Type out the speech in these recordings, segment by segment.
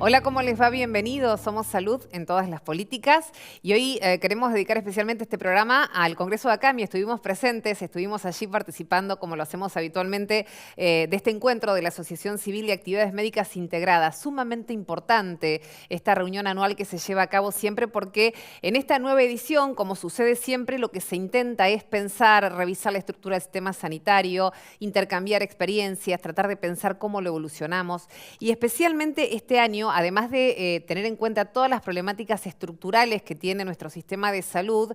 Hola, ¿cómo les va? Bienvenidos. Somos Salud en todas las políticas y hoy queremos dedicar especialmente este programa al Congreso de ACAMI. Estuvimos presentes, estuvimos allí participando, como lo hacemos habitualmente, de este encuentro de la Asociación Civil de Actividades Médicas Integradas. Sumamente importante esta reunión anual que se lleva a cabo siempre porque en esta nueva edición, como sucede siempre, lo que se intenta es pensar, revisar la estructura del sistema sanitario, intercambiar experiencias, tratar de pensar cómo lo evolucionamos y especialmente este año, además de tener en cuenta todas las problemáticas estructurales que tiene nuestro sistema de salud,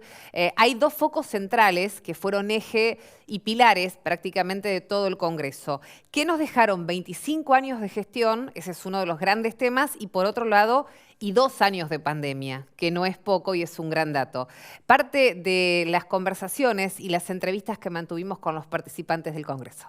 hay dos focos centrales que fueron eje y pilares prácticamente de todo el Congreso. ¿Qué nos dejaron 25 años de gestión? Ese es uno de los grandes temas. Y por otro lado, y 2 años de pandemia, que no es poco y es un gran dato. Parte de las conversaciones y las entrevistas que mantuvimos con los participantes del Congreso.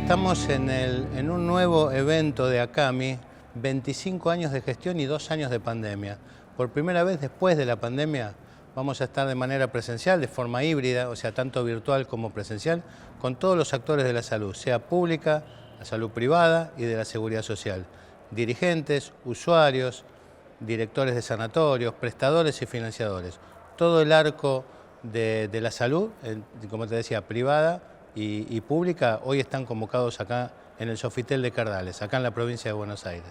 Estamos en un nuevo evento de ACAMI, 25 años de gestión y 2 años de pandemia. Por primera vez después de la pandemia vamos a estar de manera presencial, de forma híbrida, o sea, tanto virtual como presencial, con todos los actores de la salud, sea pública, la salud privada y de la seguridad social. Dirigentes, usuarios, directores de sanatorios, prestadores y financiadores. Todo el arco de la salud, como te decía, privada y pública, hoy están convocados acá en el Sofitel de Cardales, acá en la provincia de Buenos Aires.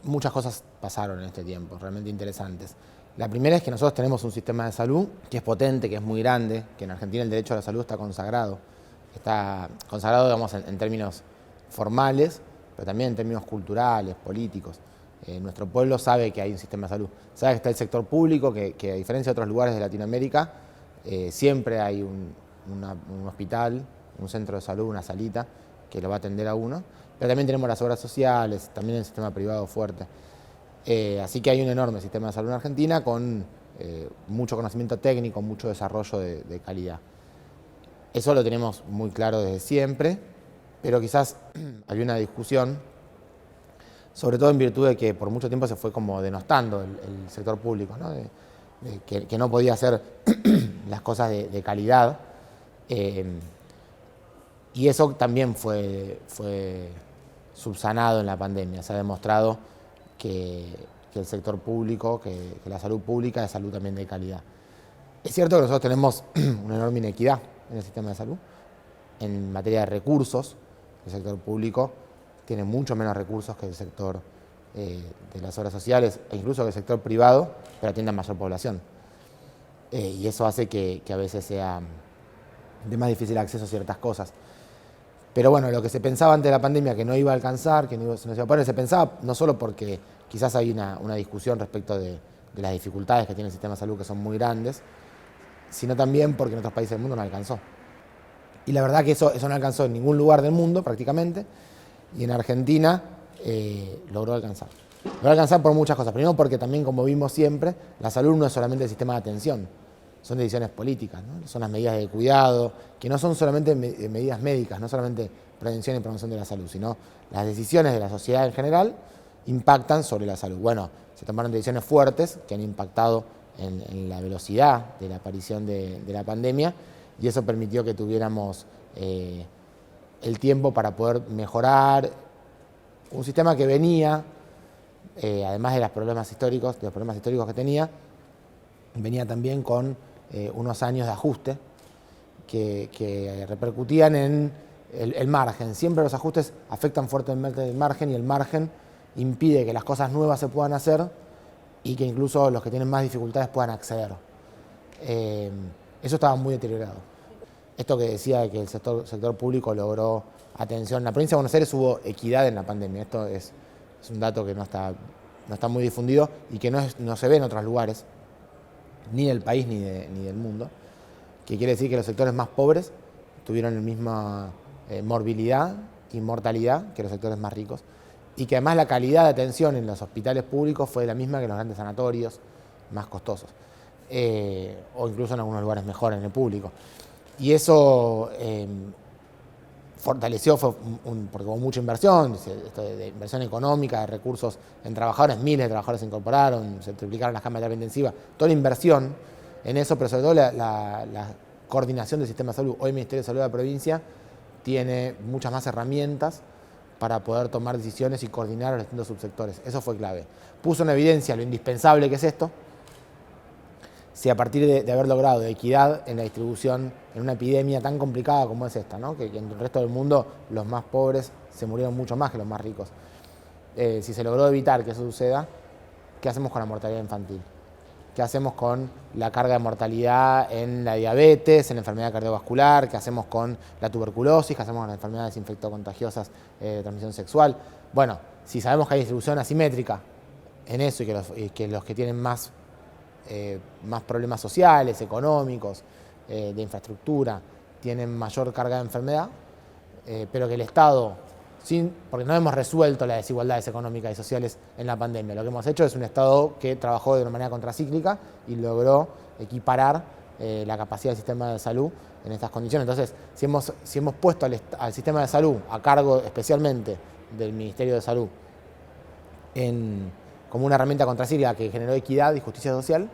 Muchas cosas pasaron en este tiempo, realmente interesantes. La primera es que nosotros tenemos un sistema de salud que es potente, que es muy grande, que en Argentina el derecho a la salud está consagrado. Está consagrado, digamos, en términos formales, pero también en términos culturales, políticos. Nuestro pueblo sabe que hay un sistema de salud, sabe que está el sector público, que a diferencia de otros lugares de Latinoamérica, siempre hay un hospital, un centro de salud, una salita que lo va a atender a uno, pero también tenemos las obras sociales, también el sistema privado fuerte. Así que hay un enorme sistema de salud en Argentina con mucho conocimiento técnico, mucho desarrollo de calidad. Eso lo tenemos muy claro desde siempre, pero quizás había una discusión, sobre todo en virtud de que por mucho tiempo se fue como denostando el sector público, ¿no? Que no podía hacer las cosas de calidad. Y eso también fue subsanado en la pandemia. Se ha demostrado que el sector público, que la salud pública es salud también de calidad. Es cierto que nosotros tenemos una enorme inequidad en el sistema de salud. En materia de recursos, el sector público tiene mucho menos recursos que el sector de las obras sociales e incluso que el sector privado, pero atiende a mayor población. Y eso hace que a veces sea de más difícil acceso a ciertas cosas. Pero bueno, lo que se pensaba antes de la pandemia que no iba a alcanzar, que no se nos iba a poder, se pensaba no solo porque quizás hay una discusión respecto de las dificultades que tiene el sistema de salud, que son muy grandes, sino también porque en otros países del mundo no alcanzó. Y la verdad que eso no alcanzó en ningún lugar del mundo prácticamente, y en Argentina logró alcanzar. Logró alcanzar por muchas cosas. Primero porque también, como vimos siempre, la salud no es solamente el sistema de atención, son decisiones políticas, ¿no? Son las medidas de cuidado, que no son solamente medidas médicas, no solamente prevención y promoción de la salud, sino las decisiones de la sociedad en general impactan sobre la salud. Bueno, se tomaron decisiones fuertes que han impactado en la velocidad de la aparición de la pandemia, y eso permitió que tuviéramos el tiempo para poder mejorar un sistema que venía, además de los problemas históricos que tenía, venía también con unos años de ajuste que repercutían en el margen. Siempre los ajustes afectan fuertemente el margen, y el margen impide que las cosas nuevas se puedan hacer y que incluso los que tienen más dificultades puedan acceder. Eso estaba muy deteriorado. Esto que decía de que el sector público logró atención. En la provincia de Buenos Aires hubo equidad en la pandemia. Esto es un dato que no está muy difundido y que no se ve en otros lugares, ni del país ni del mundo, que quiere decir que los sectores más pobres tuvieron la misma morbilidad y mortalidad que los sectores más ricos, y que además la calidad de atención en los hospitales públicos fue la misma que en los grandes sanatorios más costosos, o incluso en algunos lugares mejor en el público. Y eso fortaleció, porque hubo mucha inversión, de inversión económica, de recursos en trabajadores, miles de trabajadores se incorporaron, se triplicaron las camas de terapia intensiva, toda la inversión en eso, pero sobre todo la coordinación del sistema de salud. Hoy el Ministerio de Salud de la provincia tiene muchas más herramientas para poder tomar decisiones y coordinar a los distintos subsectores. Eso fue clave. Puso en evidencia lo indispensable que es esto. Si a partir de haber logrado equidad en la distribución en una epidemia tan complicada como es esta, ¿no? que en el resto del mundo los más pobres se murieron mucho más que los más ricos. Si se logró evitar que eso suceda, ¿qué hacemos con la mortalidad infantil? ¿Qué hacemos con la carga de mortalidad en la diabetes, en la enfermedad cardiovascular? ¿Qué hacemos con la tuberculosis? ¿Qué hacemos con las enfermedades infectocontagiosas de transmisión sexual? Bueno, si sabemos que hay distribución asimétrica en eso y que los que tienen más problemas sociales, económicos, de infraestructura, tienen mayor carga de enfermedad, pero que el Estado, porque no hemos resuelto las desigualdades económicas y sociales en la pandemia. Lo que hemos hecho es un Estado que trabajó de una manera contracíclica y logró equiparar la capacidad del sistema de salud en estas condiciones. Entonces, si hemos puesto al sistema de salud a cargo especialmente del Ministerio de Salud como una herramienta contracíclica que generó equidad y justicia social,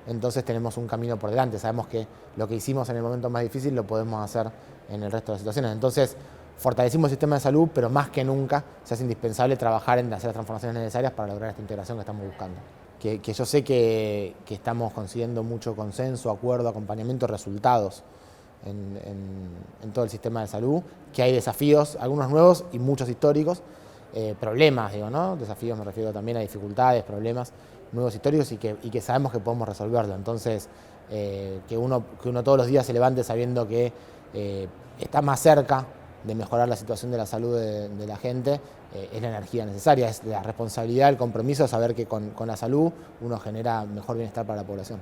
entonces tenemos un camino por delante. Sabemos que lo que hicimos en el momento más difícil lo podemos hacer en el resto de las situaciones. Entonces, fortalecimos el sistema de salud, pero más que nunca se hace indispensable trabajar en hacer las transformaciones necesarias para lograr esta integración que estamos buscando. Que yo sé que estamos consiguiendo mucho consenso, acuerdo, acompañamiento, resultados en todo el sistema de salud, que hay desafíos, algunos nuevos y muchos históricos, problemas, digo, ¿no? Desafíos me refiero también a dificultades, problemas nuevos históricos y que sabemos que podemos resolverlo. Entonces, que uno todos los días se levante sabiendo que está más cerca de mejorar la situación de la salud de la gente, es la energía necesaria, es la responsabilidad, el compromiso de saber que con la salud uno genera mejor bienestar para la población.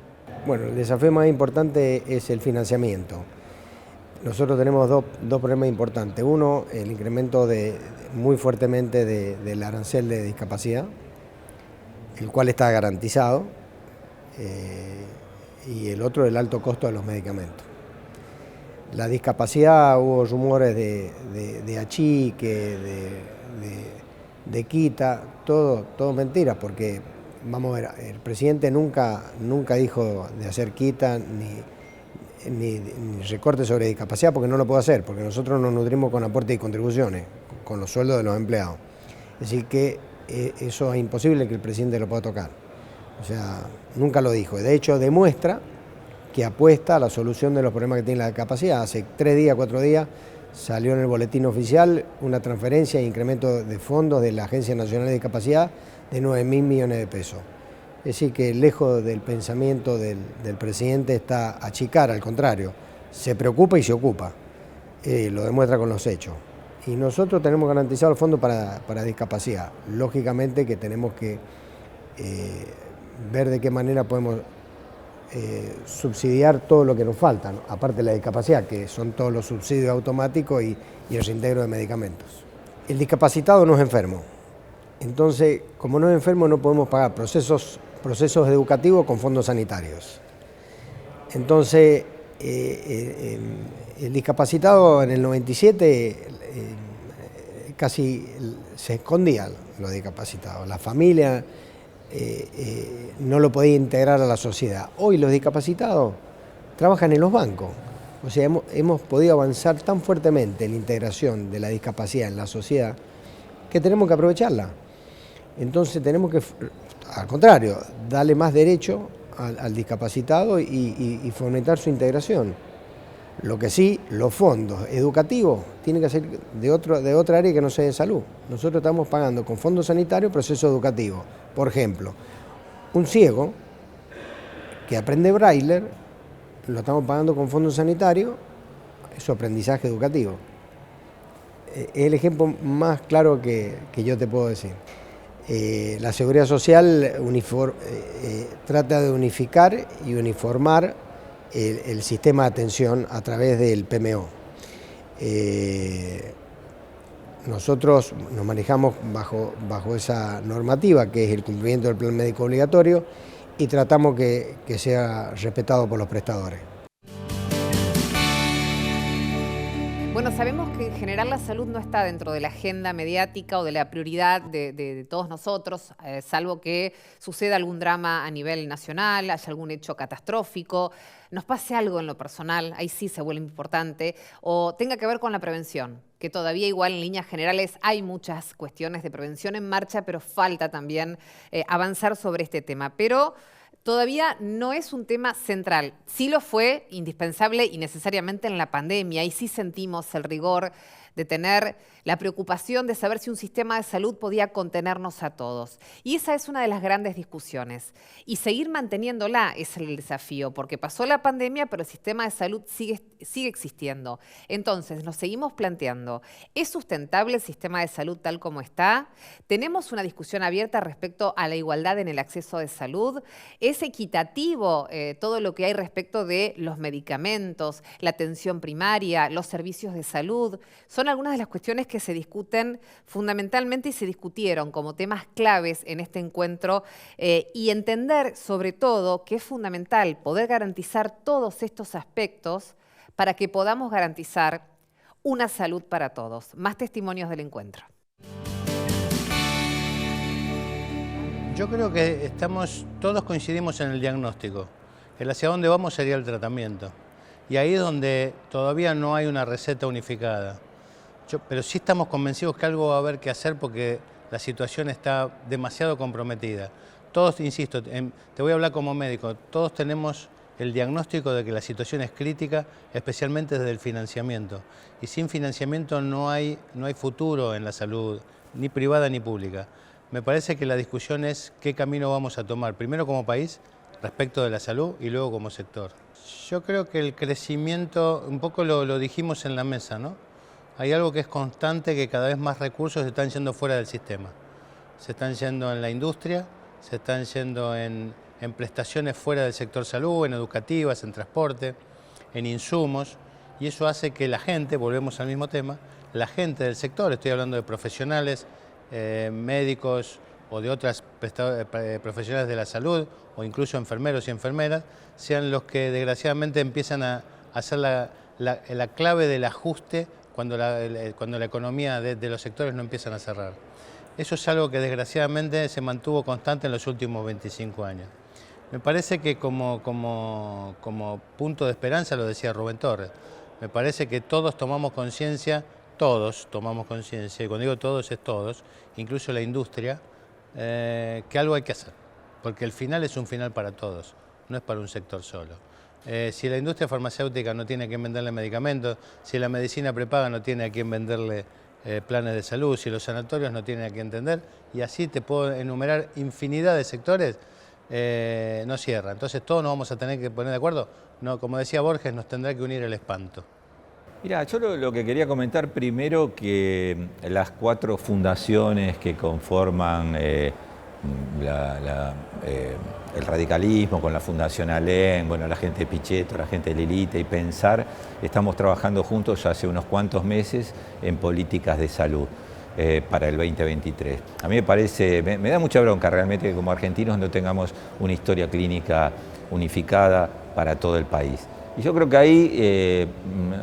Bueno, el desafío más importante es el financiamiento. Nosotros tenemos dos problemas importantes. Uno, el incremento muy fuertemente del arancel de discapacidad, el cual está garantizado, y el otro, el alto costo de los medicamentos. La discapacidad, hubo rumores de achique, de quita, todo mentiras, porque vamos a ver, el presidente nunca dijo de hacer quita ni recorte sobre discapacidad, porque no lo puede hacer, porque nosotros nos nutrimos con aportes y contribuciones, con los sueldos de los empleados. Es decir que eso es imposible que el presidente lo pueda tocar. O sea, nunca lo dijo. De hecho, demuestra que apuesta a la solución de los problemas que tiene la discapacidad. Hace 4 días, salió en el boletín oficial una transferencia e incremento de fondos de la Agencia Nacional de Discapacidad de 9.000 millones de pesos. Es decir, que lejos del pensamiento del presidente está achicar, al contrario, se preocupa y se ocupa, lo demuestra con los hechos. Y nosotros tenemos garantizado el fondo para discapacidad. Lógicamente que tenemos que ver de qué manera podemos subsidiar todo lo que nos falta, ¿no? Aparte de la discapacidad, que son todos los subsidios automáticos y el reintegro de medicamentos. El discapacitado no es enfermo. Entonces, como no es enfermo, no podemos pagar procesos educativos con fondos sanitarios. Entonces, el discapacitado en el 97 casi se escondía los discapacitados. La familia no lo podía integrar a la sociedad. Hoy los discapacitados trabajan en los bancos. O sea, hemos podido avanzar tan fuertemente en la integración de la discapacidad en la sociedad que tenemos que aprovecharla. Entonces tenemos que, al contrario, darle más derecho al discapacitado y fomentar su integración. Lo que sí, los fondos educativos tienen que ser de otra área que no sea de salud. Nosotros estamos pagando con fondos sanitarios procesos educativos. Por ejemplo, un ciego que aprende braille, lo estamos pagando con fondos sanitarios, su aprendizaje educativo. Es el ejemplo más claro que yo te puedo decir. La Seguridad Social trata de unificar y uniformar el sistema de atención a través del PMO. Nosotros nos manejamos bajo esa normativa, que es el cumplimiento del plan médico obligatorio, y tratamos que sea respetado por los prestadores. Bueno, sabemos que en general la salud no está dentro de la agenda mediática o de la prioridad de todos nosotros, salvo que suceda algún drama a nivel nacional, haya algún hecho catastrófico, nos pase algo en lo personal, ahí sí se vuelve importante, o tenga que ver con la prevención, que todavía igual en líneas generales hay muchas cuestiones de prevención en marcha, pero falta también avanzar sobre este tema. Pero todavía no es un tema central. Sí lo fue, indispensable y necesariamente en la pandemia. Y sí sentimos el rigor de tener la preocupación de saber si un sistema de salud podía contenernos a todos. Y esa es una de las grandes discusiones. Y seguir manteniéndola es el desafío, porque pasó la pandemia, pero el sistema de salud sigue existiendo. Entonces, nos seguimos planteando, ¿es sustentable el sistema de salud tal como está? ¿Tenemos una discusión abierta respecto a la igualdad en el acceso de salud? ¿Es equitativo todo lo que hay respecto de los medicamentos, la atención primaria, los servicios de salud? Son algunas de las cuestiones que se discuten fundamentalmente y se discutieron como temas claves en este encuentro y entender sobre todo que es fundamental poder garantizar todos estos aspectos para que podamos garantizar una salud para todos. Más testimonios del encuentro. Yo creo que todos coincidimos en el diagnóstico. El hacia dónde vamos sería el tratamiento. Y ahí es donde todavía no hay una receta unificada. Pero sí estamos convencidos que algo va a haber que hacer porque la situación está demasiado comprometida. Todos, insisto, te voy a hablar como médico, todos tenemos el diagnóstico de que la situación es crítica, especialmente desde el financiamiento. Y sin financiamiento no hay futuro en la salud, ni privada ni pública. Me parece que la discusión es qué camino vamos a tomar, primero como país, respecto de la salud, y luego como sector. Yo creo que el crecimiento, un poco lo dijimos en la mesa, ¿no? Hay algo que es constante, que cada vez más recursos se están yendo fuera del sistema. Se están yendo en la industria, se están yendo en prestaciones fuera del sector salud, en educativas, en transporte, en insumos, y eso hace que la gente, volvemos al mismo tema, la gente del sector, estoy hablando de profesionales, médicos o de otras profesionales de la salud, o incluso enfermeros y enfermeras, sean los que desgraciadamente empiezan a hacer la clave del ajuste cuando la economía de los sectores no empiezan a cerrar. Eso es algo que desgraciadamente se mantuvo constante en los últimos 25 años. Me parece que como punto de esperanza, lo decía Rubén Torres, me parece que todos tomamos conciencia, y cuando digo todos es todos, incluso la industria, que algo hay que hacer, porque el final es un final para todos, no es para un sector solo. Si la industria farmacéutica no tiene a quién venderle medicamentos, si la medicina prepaga no tiene a quién venderle planes de salud, si los sanatorios no tienen a quién atender, y así te puedo enumerar infinidad de sectores, no cierra. Entonces todos nos vamos a tener que poner de acuerdo. No, como decía Borges, nos tendrá que unir el espanto. Mira, yo lo que quería comentar primero que las 4 fundaciones que conforman el radicalismo, con la Fundación Alén, bueno, la gente de Pichetto, la gente de Lilita y Pensar, estamos trabajando juntos ya hace unos cuantos meses en políticas de salud para el 2023. A mí me parece, me da mucha bronca realmente que como argentinos no tengamos una historia clínica unificada para todo el país. Y yo creo que ahí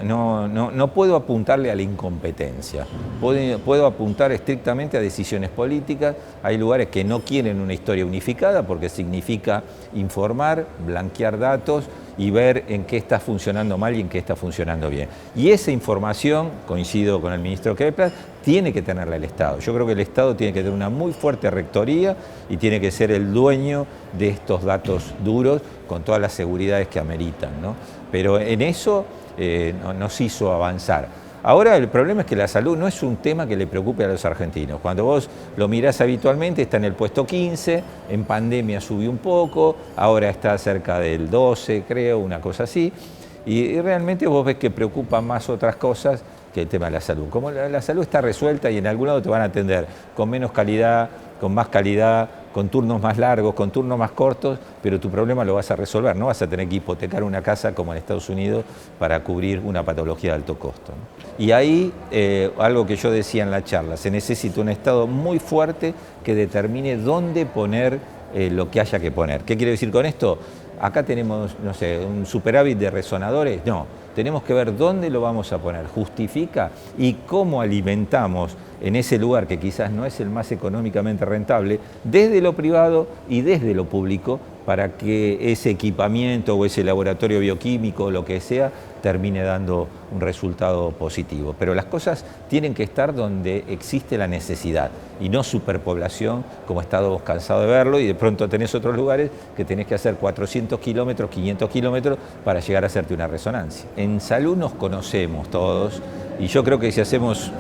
no puedo apuntarle a la incompetencia, puedo apuntar estrictamente a decisiones políticas. Hay lugares que no quieren una historia unificada porque significa informar, blanquear datos y ver en qué está funcionando mal y en qué está funcionando bien. Y esa información, coincido con el ministro Kepler, tiene que tenerla el Estado. Yo creo que el Estado tiene que tener una muy fuerte rectoría y tiene que ser el dueño de estos datos duros con todas las seguridades que ameritan, ¿no? Pero en eso nos hizo avanzar. Ahora el problema es que la salud no es un tema que le preocupe a los argentinos. Cuando vos lo mirás habitualmente está en el puesto 15, en pandemia subió un poco, ahora está cerca del 12, creo, una cosa así. Y realmente vos ves que preocupan más otras cosas que el tema de la salud. Como la salud está resuelta y en algún lado te van a atender con menos calidad, con más calidad, con turnos más largos, con turnos más cortos, pero tu problema lo vas a resolver. No vas a tener que hipotecar una casa como en Estados Unidos para cubrir una patología de alto costo, ¿no? Y ahí, algo que yo decía en la charla, se necesita un Estado muy fuerte que determine dónde poner lo que haya que poner. ¿Qué quiero decir con esto? acá tenemos, no sé, un superávit de resonadores. No, tenemos que ver dónde lo vamos a poner, justifica y cómo alimentamos en ese lugar que quizás no es el más económicamente rentable, desde lo privado y desde lo público, para que ese equipamiento o ese laboratorio bioquímico o lo que sea termine dando un resultado positivo. Pero las cosas tienen que estar donde existe la necesidad y no superpoblación, como estamos cansados de verlo, y de pronto tenés otros lugares que tenés que hacer 400 kilómetros, 500 kilómetros para llegar a hacerte una resonancia. En salud nos conocemos todos y yo creo que si hacemos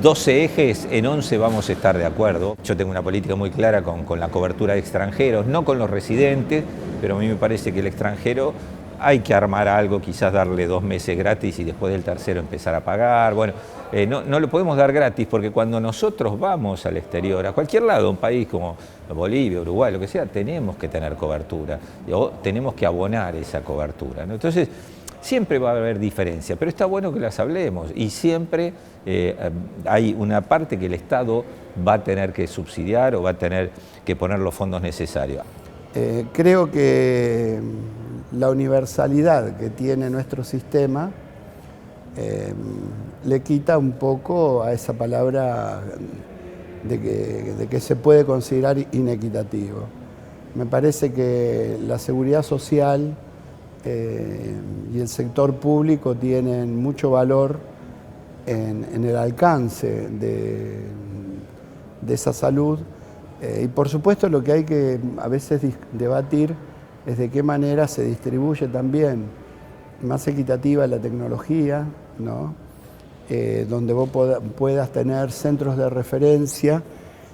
12 ejes, en 11 vamos a estar de acuerdo. Yo tengo una política muy clara con la cobertura de extranjeros, no con los residentes, pero a mí me parece que el extranjero hay que armar algo, quizás darle 2 meses gratis y después del tercero empezar a pagar. Bueno, no lo podemos dar gratis porque cuando nosotros vamos al exterior, a cualquier lado, un país como Bolivia, Uruguay, lo que sea, tenemos que tener cobertura o tenemos que abonar esa cobertura, ¿no? Entonces, siempre va a haber diferencia, pero está bueno que las hablemos y siempre hay una parte que el Estado va a tener que subsidiar o va a tener que poner los fondos necesarios. Creo que la universalidad que tiene nuestro sistema le quita un poco a esa palabra de que se puede considerar inequitativo. Me parece que la seguridad social y el sector público tienen mucho valor en el alcance de esa salud y por supuesto lo que hay que a veces debatir es de qué manera se distribuye también más equitativa la tecnología, ¿no? Donde vos puedas tener centros de referencia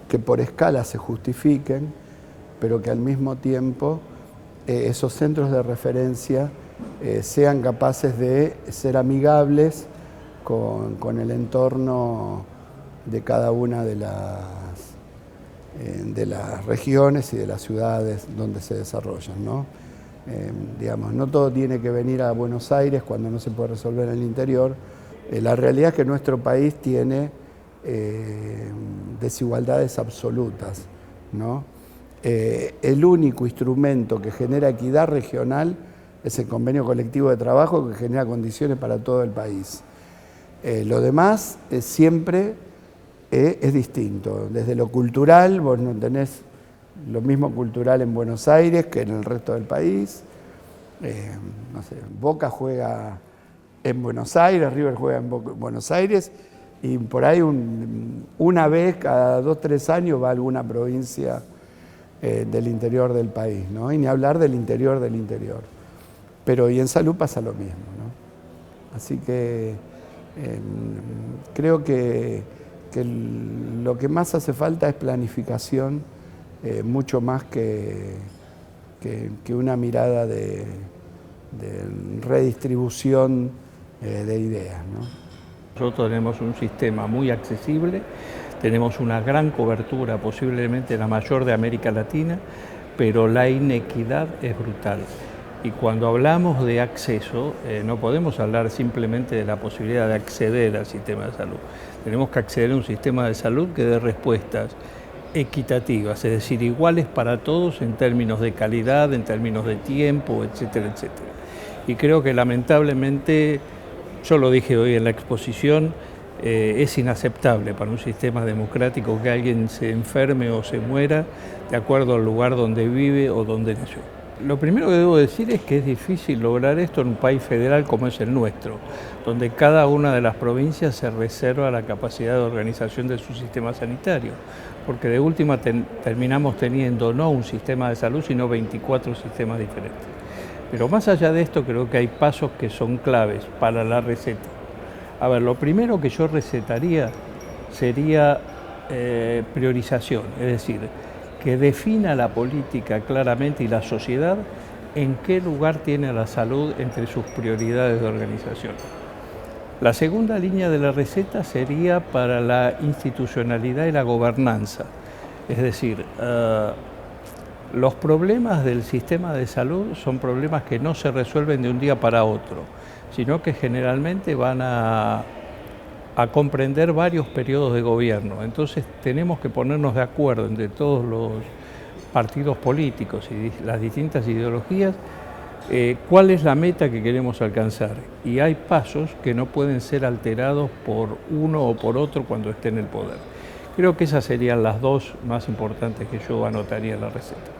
que por escala se justifiquen, pero que al mismo tiempo esos centros de referencia sean capaces de ser amigables con el entorno de cada una de las regiones y de las ciudades donde se desarrollan, ¿no? Digamos, no todo tiene que venir a Buenos Aires cuando no se puede resolver en el interior. La realidad es que nuestro país tiene desigualdades absolutas, ¿no? El único instrumento que genera equidad regional es el convenio colectivo de trabajo que genera condiciones para todo el país. Lo demás siempre es distinto. Desde lo cultural, vos no tenés lo mismo cultural en Buenos Aires que en el resto del país. No sé, Boca juega en Buenos Aires, River juega en Buenos Aires y por ahí una vez cada 2 o 3 años va a alguna provincia del interior del país, ¿no? Y ni hablar del interior del interior. Pero y en salud pasa lo mismo, ¿no? Así que creo que lo que más hace falta es planificación, mucho más que una mirada de redistribución de ideas, ¿no? Nosotros tenemos un sistema muy accesible, tenemos una gran cobertura, posiblemente la mayor de América Latina, pero la inequidad es brutal. Y cuando hablamos de acceso, no podemos hablar simplemente de la posibilidad de acceder al sistema de salud. Tenemos que acceder a un sistema de salud que dé respuestas equitativas, es decir, iguales para todos en términos de calidad, en términos de tiempo, etcétera, etcétera. Y creo que lamentablemente, yo lo dije hoy en la exposición, es inaceptable para un sistema democrático que alguien se enferme o se muera de acuerdo al lugar donde vive o donde nació. Lo primero que debo decir es que es difícil lograr esto en un país federal como es el nuestro, donde cada una de las provincias se reserva la capacidad de organización de su sistema sanitario, porque de última terminamos teniendo no un sistema de salud, sino 24 sistemas diferentes. Pero más allá de esto, creo que hay pasos que son claves para la receta. A ver, lo primero que yo recetaría sería priorización, es decir, que defina la política claramente y la sociedad en qué lugar tiene la salud entre sus prioridades de organización. La segunda línea de la receta sería para la institucionalidad y la gobernanza, es decir, los problemas del sistema de salud son problemas que no se resuelven de un día para otro, sino que generalmente van a comprender varios periodos de gobierno. Entonces tenemos que ponernos de acuerdo entre todos los partidos políticos y las distintas ideologías, cuál es la meta que queremos alcanzar. Y hay pasos que no pueden ser alterados por uno o por otro cuando esté en el poder. Creo que esas serían las dos más importantes que yo anotaría en la receta.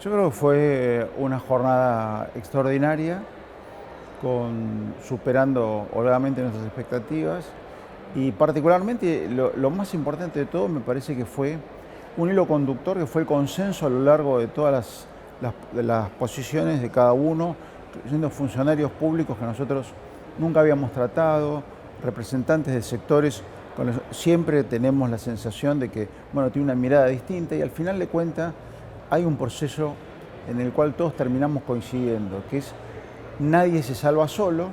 Yo creo que fue una jornada extraordinaria, superando holgadamente nuestras expectativas, y particularmente lo más importante de todo me parece que fue un hilo conductor, que fue el consenso a lo largo de todas las posiciones de cada uno, siendo funcionarios públicos que nosotros nunca habíamos tratado, representantes de sectores, siempre tenemos la sensación de que, bueno, tiene una mirada distinta, y al final de cuentas hay un proceso en el cual todos terminamos coincidiendo, que es nadie se salva solo.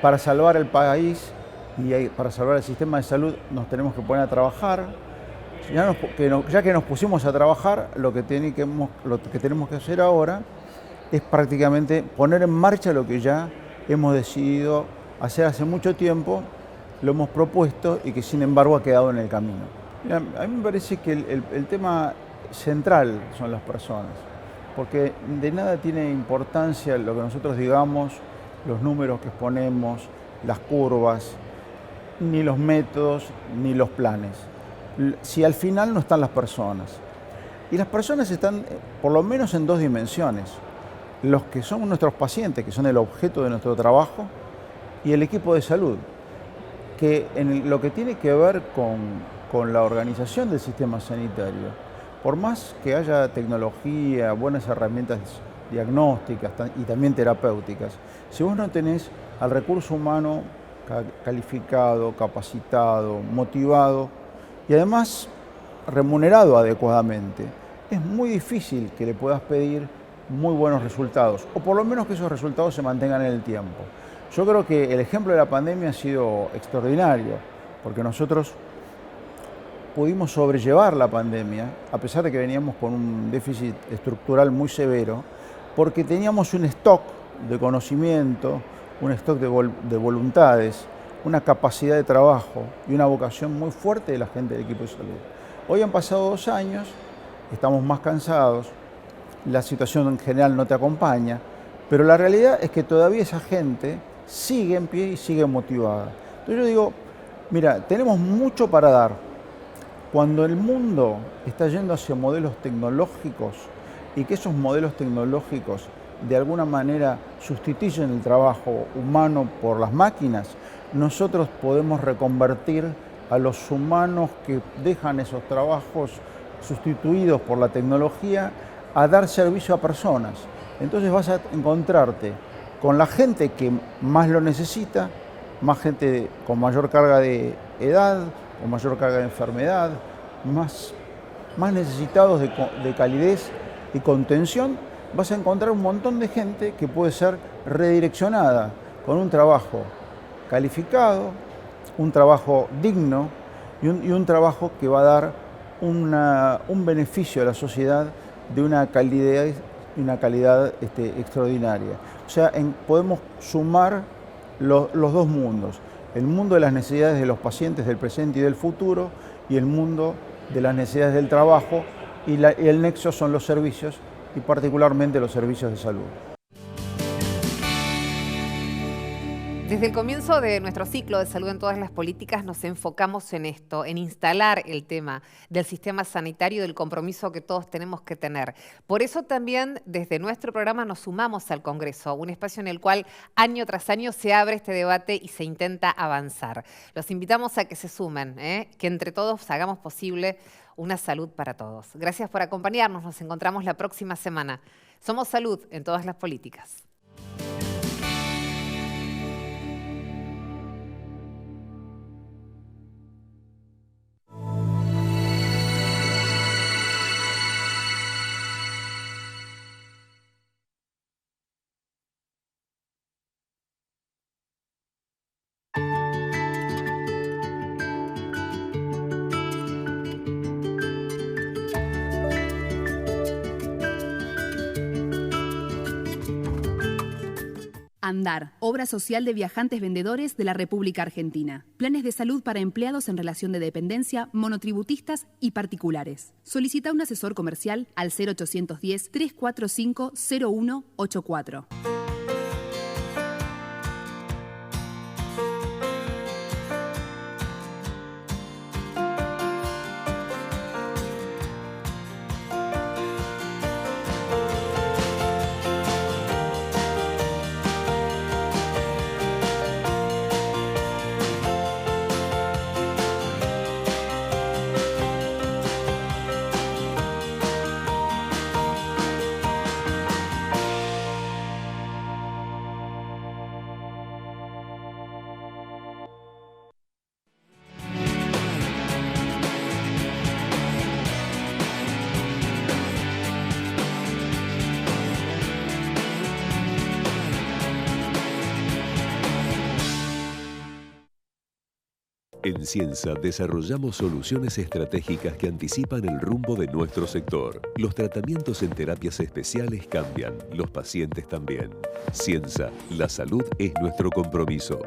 Para salvar el país y para salvar el sistema de salud nos tenemos que poner a trabajar. Ya que nos pusimos a trabajar, lo que tenemos que hacer ahora es prácticamente poner en marcha lo que ya hemos decidido hacer hace mucho tiempo, lo hemos propuesto y que sin embargo ha quedado en el camino. Mira, a mí me parece que el tema central son las personas, porque de nada tiene importancia lo que nosotros digamos, los números que exponemos, las curvas, ni los métodos, ni los planes, si al final no están las personas. Y las personas están por lo menos en dos dimensiones: los que son nuestros pacientes, que son el objeto de nuestro trabajo, y el equipo de salud, que en lo que tiene que ver con la organización del sistema sanitario, por más que haya tecnología, buenas herramientas diagnósticas y también terapéuticas, si vos no tenés al recurso humano calificado, capacitado, motivado y además remunerado adecuadamente, es muy difícil que le puedas pedir muy buenos resultados, o por lo menos que esos resultados se mantengan en el tiempo. Yo creo que el ejemplo de la pandemia ha sido extraordinario, porque nosotros pudimos sobrellevar la pandemia, a pesar de que veníamos con un déficit estructural muy severo, porque teníamos un stock de conocimiento, un stock de voluntades, una capacidad de trabajo y una vocación muy fuerte de la gente del equipo de salud. Hoy han pasado 2 años, estamos más cansados, la situación en general no te acompaña, pero la realidad es que todavía esa gente sigue en pie y sigue motivada. Entonces yo digo, mira, tenemos mucho para dar. Cuando el mundo está yendo hacia modelos tecnológicos y que esos modelos tecnológicos de alguna manera sustituyen el trabajo humano por las máquinas, nosotros podemos reconvertir a los humanos que dejan esos trabajos sustituidos por la tecnología a dar servicio a personas. Entonces vas a encontrarte con la gente que más lo necesita, más gente con mayor carga de edad, con mayor carga de enfermedad, más necesitados de calidez y contención. Vas a encontrar un montón de gente que puede ser redireccionada con un trabajo calificado, un trabajo digno y un trabajo que va a dar un beneficio a la sociedad de una calidad extraordinaria. O sea, podemos sumar los dos mundos: el mundo de las necesidades de los pacientes del presente y del futuro, y el mundo de las necesidades del trabajo, y el nexo son los servicios, y particularmente los servicios de salud. Desde el comienzo de nuestro ciclo de salud en todas las políticas nos enfocamos en esto, en instalar el tema del sistema sanitario y del compromiso que todos tenemos que tener. Por eso también desde nuestro programa nos sumamos al Congreso, un espacio en el cual año tras año se abre este debate y se intenta avanzar. Los invitamos a que se sumen, que entre todos hagamos posible una salud para todos. Gracias por acompañarnos, nos encontramos la próxima semana. Somos Salud en todas las políticas. ANDAR, Obra Social de Viajantes Vendedores de la República Argentina. Planes de salud para empleados en relación de dependencia, monotributistas y particulares. Solicita un asesor comercial al 0810-345-0184. En Ciensa desarrollamos soluciones estratégicas que anticipan el rumbo de nuestro sector. Los tratamientos en terapias especiales cambian, los pacientes también. Ciensa, la salud es nuestro compromiso.